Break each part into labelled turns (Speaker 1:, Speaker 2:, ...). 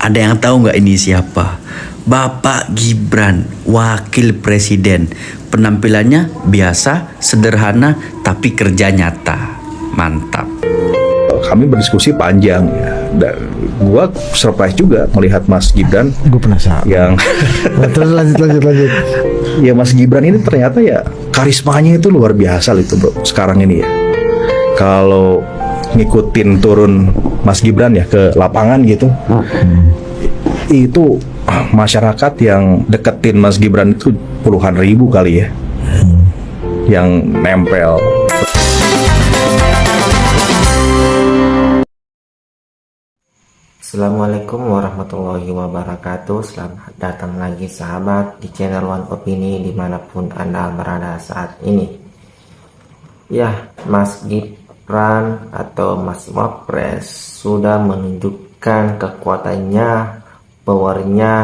Speaker 1: Ada yang tahu nggak ini siapa? Bapak Gibran, Wakil Presiden. Penampilannya biasa, sederhana, tapi kerja nyata. Mantap.
Speaker 2: Kami berdiskusi panjang ya, dan gua surprise juga melihat Mas Gibran.
Speaker 3: Gue penasaran.
Speaker 2: Yang
Speaker 3: Terus lanjut.
Speaker 2: ya Mas Gibran ini ternyata ya karismanya itu luar biasa gitu bro. Sekarang ini ya, kalau ngikutin turun Mas Gibran ya ke lapangan gitu, itu masyarakat yang deketin Mas Gibran itu puluhan ribu kali ya, yang nempel.
Speaker 4: Assalamualaikum warahmatullahi wabarakatuh. Selamat datang lagi sahabat di channel One Opini dimanapun Anda berada saat ini. Ya, Mas Gibran atau Mas Wapres sudah menunjukkan kekuatannya, powernya,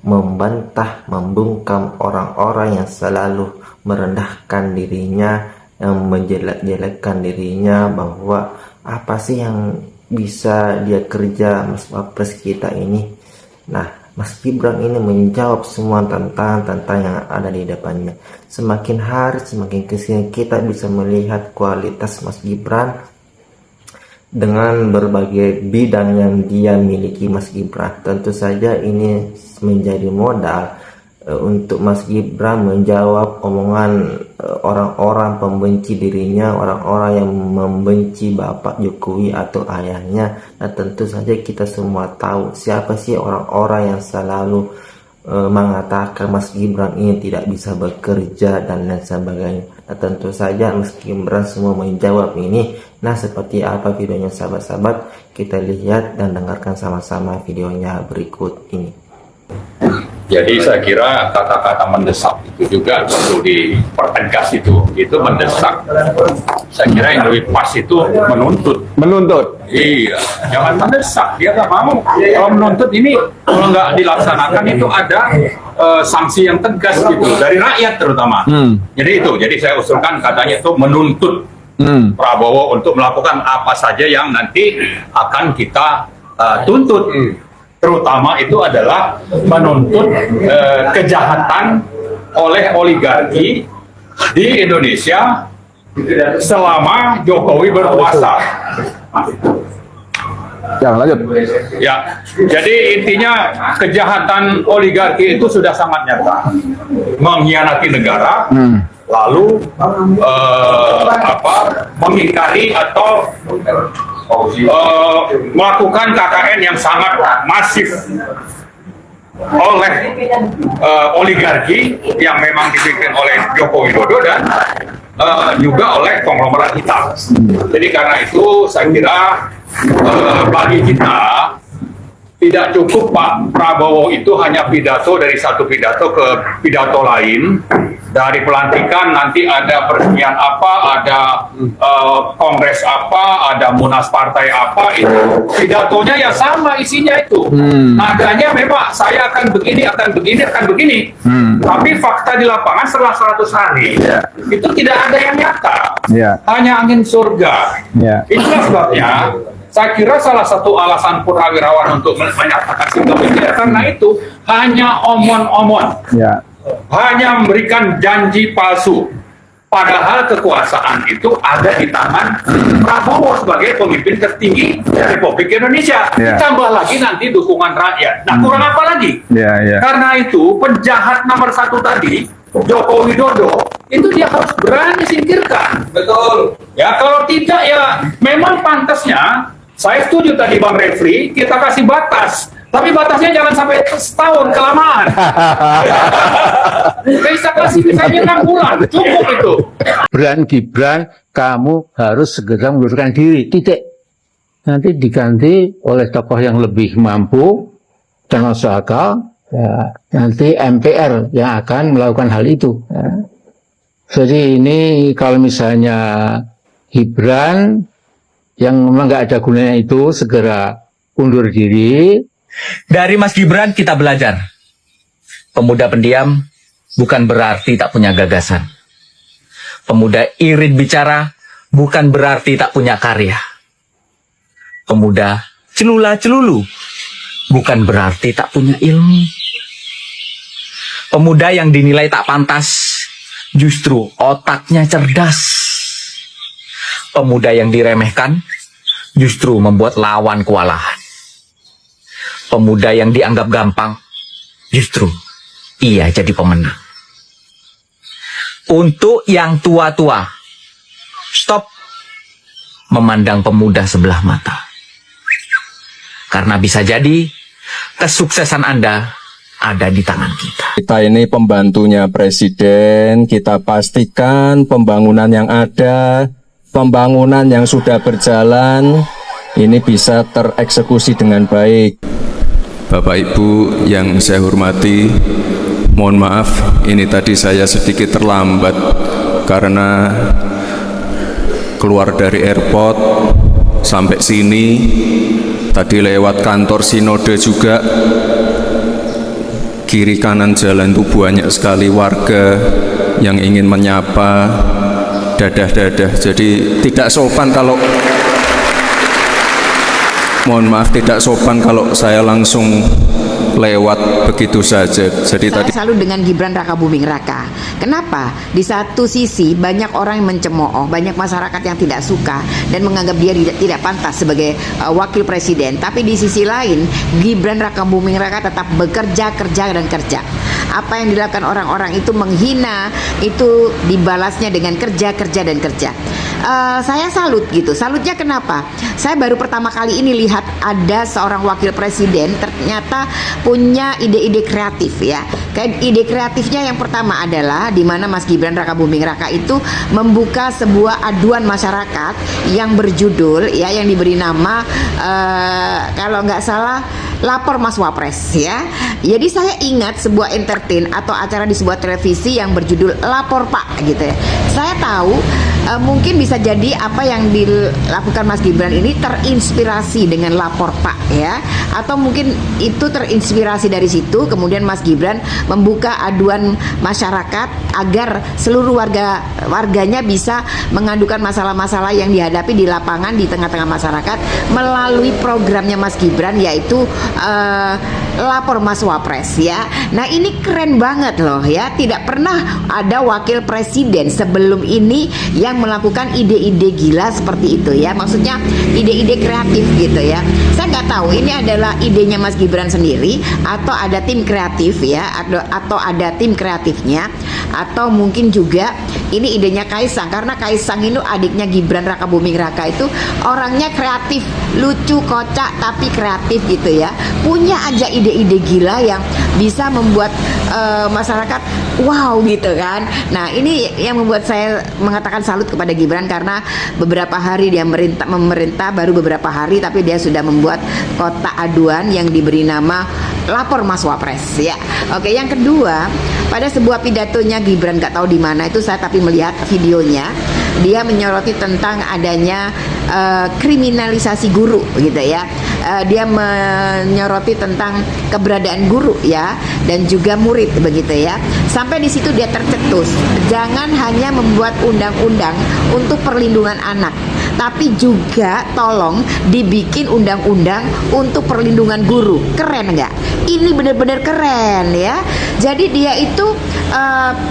Speaker 4: membantah, membungkam orang-orang yang selalu merendahkan dirinya, yang menjelek-jelekkan dirinya, bahwa apa sih yang bisa dia kerja Mas Wapres kita ini. Nah, Mas Gibran ini menjawab semua tantangan-tantangan yang ada di depannya. Semakin hari semakin kesini kita bisa melihat kualitas Mas Gibran dengan berbagai bidang yang dia miliki. Mas Gibran tentu saja ini menjadi modal untuk Mas Gibran menjawab omongan orang-orang pembenci dirinya, orang-orang yang membenci Bapak Jokowi atau ayahnya. Nah, tentu saja kita semua tahu siapa sih orang-orang yang selalu mengatakan Mas Gibran ini tidak bisa bekerja dan lain sebagainya. Nah, tentu saja Mas Gibran semua menjawab ini. Nah, seperti apa videonya sahabat-sahabat? Kita lihat dan dengarkan sama-sama videonya berikut ini.
Speaker 5: Jadi saya kira kata-kata mendesak itu juga perlu dipertegas, itu mendesak. Saya kira yang lebih pas itu menuntut.
Speaker 3: Menuntut.
Speaker 5: Iya, jangan mendesak. Dia nggak mau. Kalau menuntut ini kalau nggak dilaksanakan itu ada sanksi yang tegas gitu dari rakyat terutama. Jadi saya usulkan katanya itu menuntut Prabowo untuk melakukan apa saja yang nanti akan kita tuntut. Terutama itu adalah menuntut kejahatan oleh oligarki di Indonesia selama Jokowi berkuasa.
Speaker 3: Ya, lanjut.
Speaker 5: Ya, jadi intinya kejahatan oligarki itu sudah sangat nyata, mengkhianati negara, lalu mengingkari atau melakukan KKN yang sangat masif oleh oligarki yang memang dipimpin oleh Joko Widodo dan juga oleh konglomerat hitam. Jadi karena itu saya kira bagi kita tidak cukup Pak Prabowo itu hanya pidato dari satu pidato ke pidato lain. Dari pelantikan nanti ada peresmian apa, ada kongres apa, ada munas partai apa, itu pidatonya ya sama isinya itu. Nadanya memang saya akan begini, akan begini, akan begini. Tapi fakta di lapangan setelah 100 hari itu tidak ada yang nyata. Hanya angin surga. Itulah sebabnya saya kira salah satu alasan Purnawirawan untuk menyatakan sikap ini karena itu hanya omon-omon. Hanya memberikan janji palsu, padahal kekuasaan itu ada di tangan Prabowo sebagai pemimpin tertinggi Republik Indonesia. Ditambah lagi nanti dukungan rakyat. Nah, kurang apa lagi? Karena itu penjahat nomor satu tadi, Joko Widodo, itu dia harus berani singkirkan. Betul. Ya, kalau tidak ya memang pantasnya. Saya setuju tadi Bang Refri, kita kasih batas. Tapi batasnya jangan sampai setahun kelamaan. Bisa kasih misalnya 6 bulan, cukup itu.
Speaker 6: Gibran, kamu harus segera mengundurkan diri. Titik. Nanti diganti oleh tokoh yang lebih mampu dan masuk akal. Ya, nanti MPR yang akan melakukan hal itu. Ya. Jadi ini kalau misalnya Gibran yang memang nggak ada gunanya itu segera undur diri.
Speaker 7: Dari Mas Gibran kita belajar. Pemuda pendiam bukan berarti tak punya gagasan. Pemuda irit bicara bukan berarti tak punya karya. Pemuda celula celulu bukan berarti tak punya ilmu. Pemuda yang dinilai tak pantas, justru otaknya cerdas. Pemuda yang diremehkan, justru membuat lawan kewalahan. Pemuda yang dianggap gampang, justru ia jadi pemenang. Untuk yang tua-tua, stop memandang pemuda sebelah mata. Karena bisa jadi kesuksesan Anda ada di tangan kita.
Speaker 8: Kita ini pembantunya Presiden, kita pastikan pembangunan yang ada, pembangunan yang sudah berjalan, ini bisa tereksekusi dengan baik.
Speaker 9: Bapak Ibu yang saya hormati, mohon maaf ini tadi saya sedikit terlambat karena keluar dari airport sampai sini, tadi lewat kantor Sinode juga. Kiri kanan jalan itu banyak sekali warga yang ingin menyapa, dadah-dadah. Jadi tidak sopan kalau, mohon maaf, tidak sopan kalau saya langsung lewat begitu saja. Jadi
Speaker 10: Saya selalu dengan Gibran Rakabuming Raka. Kenapa? Di satu sisi banyak orang yang mencemooh, banyak masyarakat yang tidak suka dan menganggap dia tidak pantas sebagai wakil presiden. Tapi di sisi lain, Gibran Rakabuming Raka tetap bekerja, kerja dan kerja. Apa yang dilakukan orang-orang itu menghina, itu dibalasnya dengan kerja, kerja dan kerja. Saya salut gitu. Salutnya kenapa? Saya baru pertama kali ini lihat ada seorang wakil presiden ternyata punya ide-ide kreatif ya. Kayak ide kreatifnya yang pertama adalah di mana Mas Gibran Rakabuming Raka itu membuka sebuah aduan masyarakat yang berjudul ya, yang diberi nama kalau nggak salah Lapor Mas Wapres ya. Jadi saya ingat sebuah entertain atau acara di sebuah televisi yang berjudul Lapor Pak gitu ya. Saya tahu mungkin bisa jadi apa yang dilakukan Mas Gibran ini terinspirasi dengan Lapor Pak ya, atau mungkin itu terinspirasi dari situ kemudian Mas Gibran membuka aduan masyarakat agar seluruh warganya bisa mengadukan masalah-masalah yang dihadapi di lapangan di tengah-tengah masyarakat melalui programnya Mas Gibran, yaitu Lapor Mas Wapres ya. Nah ini keren banget loh ya, tidak pernah ada wakil presiden sebelum ini yang melakukan ide-ide gila seperti itu ya, maksudnya ide-ide kreatif gitu ya. Saya nggak tahu ini adalah idenya Mas Gibran sendiri atau ada tim kreatif ya, atau ada tim kreatifnya, atau mungkin juga ini idenya Kaisang, karena Kaisang itu adiknya Gibran Rakabuming Raka itu orangnya kreatif, lucu, kocak tapi kreatif gitu ya, punya aja ide-ide gila yang bisa membuat masyarakat wow gitu kan. Nah ini yang membuat saya mengatakan salut kepada Gibran, karena beberapa hari dia memerintah baru beberapa hari tapi dia sudah membuat kotak aduan yang diberi nama Lapor Mas Wapres ya. Oke, yang kedua, pada sebuah pidatonya Gibran, nggak tahu di mana itu saya tapi melihat videonya, dia menyoroti tentang adanya kriminalisasi guru gitu ya. Dia menyoroti tentang keberadaan guru ya dan juga murid begitu ya. Sampai di situ dia tercetus, jangan hanya membuat undang-undang untuk perlindungan anak, tapi juga tolong dibikin undang-undang untuk perlindungan guru. Keren nggak? Ini benar-benar keren ya. Jadi dia itu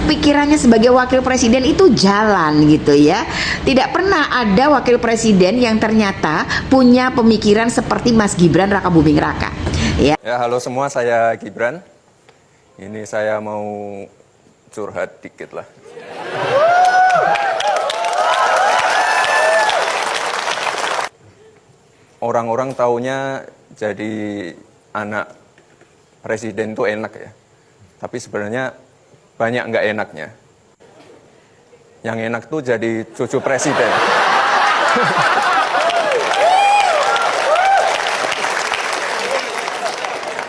Speaker 10: pikirannya sebagai wakil presiden itu jalan gitu ya. Tidak pernah ada wakil presiden yang ternyata punya pemikiran seperti Mas Gibran Rakabuming Raka ya.
Speaker 9: Ya, halo semua, saya Gibran. Ini saya mau curhat dikit lah. Orang-orang taunya jadi anak presiden itu enak ya. Tapi sebenarnya banyak nggak enaknya. Yang enak tuh jadi cucu presiden.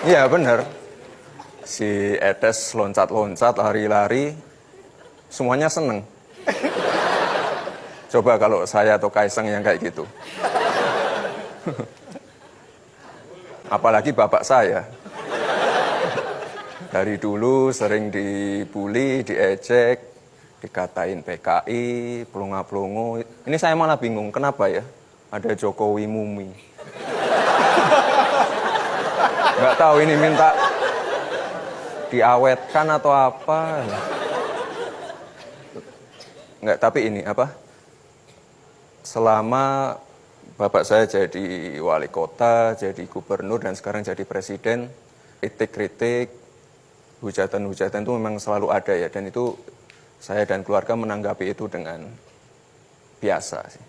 Speaker 9: Iya bener. Si Etes loncat-loncat, lari-lari, semuanya seneng. Coba kalau saya atau Kaisang yang kayak gitu. Apalagi bapak saya. Dari dulu sering dibully, diejek, dikatain PKI, pelongo-pelongo. Ini saya malah bingung, kenapa ya ada Jokowi Mumi. nggak tahu ini minta diawetkan atau apa. Nggak, tapi ini apa? Selama bapak saya jadi wali kota, jadi gubernur, dan sekarang jadi presiden, kritik-kritik, hujatan-hujatan itu memang selalu ada ya. Dan itu saya dan keluarga menanggapi itu dengan biasa sih.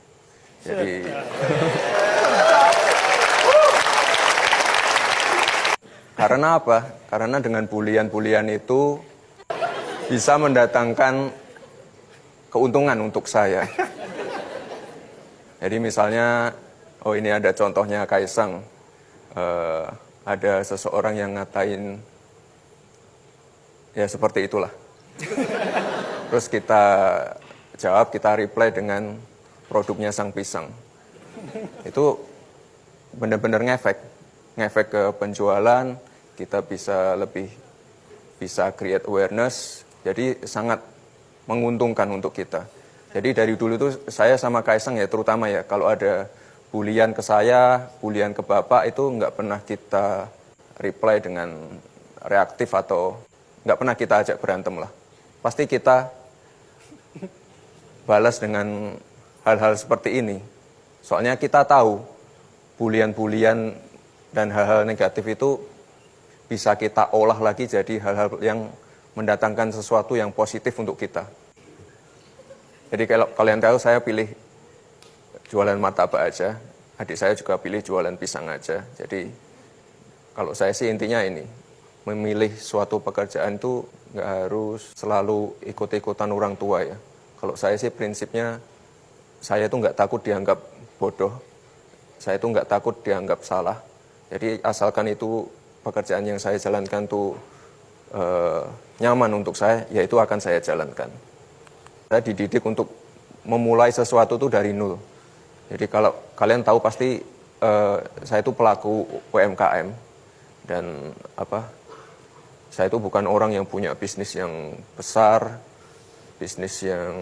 Speaker 9: Jadi karena apa? Karena dengan bulian-bulian itu bisa mendatangkan keuntungan untuk saya. Jadi misalnya, oh ini ada contohnya Kaisang, ada seseorang yang ngatain, ya seperti itulah. Terus kita jawab, kita reply dengan produknya Sang Pisang. Itu benar-benar ngefek ke penjualan, kita bisa create awareness, jadi sangat menguntungkan untuk kita. Jadi dari dulu tuh saya sama Kaisang ya, terutama ya, kalau ada bulian ke saya, bulian ke bapak, itu nggak pernah kita reply dengan reaktif atau nggak pernah kita ajak berantem lah. Pasti kita balas dengan hal-hal seperti ini. Soalnya kita tahu bulian-bulian dan hal-hal negatif itu bisa kita olah lagi jadi hal-hal yang mendatangkan sesuatu yang positif untuk kita. Jadi kalau kalian tahu, saya pilih jualan martabak aja, adik saya juga pilih jualan pisang aja. Jadi kalau saya sih intinya ini, memilih suatu pekerjaan itu nggak harus selalu ikut-ikutan orang tua ya. Kalau saya sih prinsipnya, saya tuh nggak takut dianggap bodoh, saya tuh nggak takut dianggap salah. Jadi asalkan itu pekerjaan yang saya jalankan tuh nyaman untuk saya, ya itu akan saya jalankan. Saya dididik untuk memulai sesuatu tuh dari nol. Jadi kalau kalian tahu pasti saya itu pelaku UMKM dan saya itu bukan orang yang punya bisnis yang besar, bisnis yang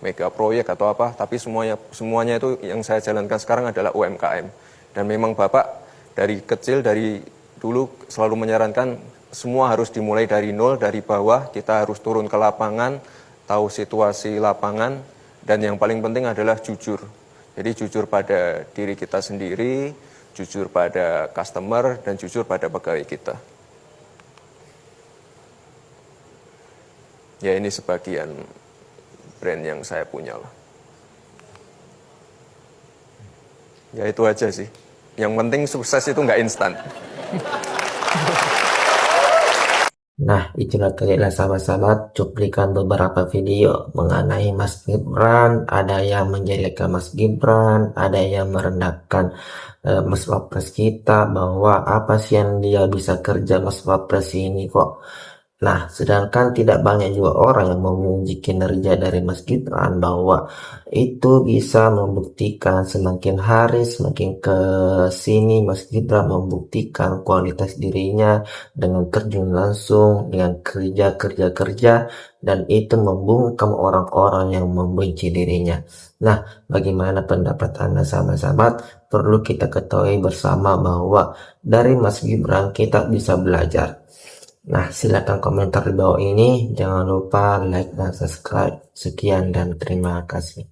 Speaker 9: mega proyek atau apa, tapi semuanya itu yang saya jalankan sekarang adalah UMKM. Dan memang Bapak dari kecil, dari dulu selalu menyarankan semua harus dimulai dari nol, dari bawah, kita harus turun ke lapangan, tahu situasi lapangan, dan yang paling penting adalah jujur. Jadi jujur pada diri kita sendiri, jujur pada customer, dan jujur pada pegawai kita. Ya ini sebagian brand yang saya punya lah. Ya itu aja sih. Yang penting sukses itu nggak instan.
Speaker 4: Nah, itulah tadilah sahabat-sahabat cuplikan beberapa video mengenai Mas Gibran. Ada yang menjelekkan Mas Gibran, ada yang merendahkan Mas Wapres kita, bahwa apa sih yang dia bisa kerja Mas Wapres ini kok. Nah, sedangkan tidak banyak juga orang yang memuji kinerja dari Mas Gibran, bahwa itu bisa membuktikan semakin hari semakin ke sini Mas Gibran membuktikan kualitas dirinya dengan terjun langsung, dengan kerja, dan itu membungkam orang-orang yang membenci dirinya. Nah, bagaimana pendapat Anda sahabat-sahabat? Perlu kita ketahui bersama bahwa dari Mas Gibran kita bisa belajar. Nah, silakan komentar di bawah ini. Jangan lupa like dan subscribe. Sekian dan terima kasih.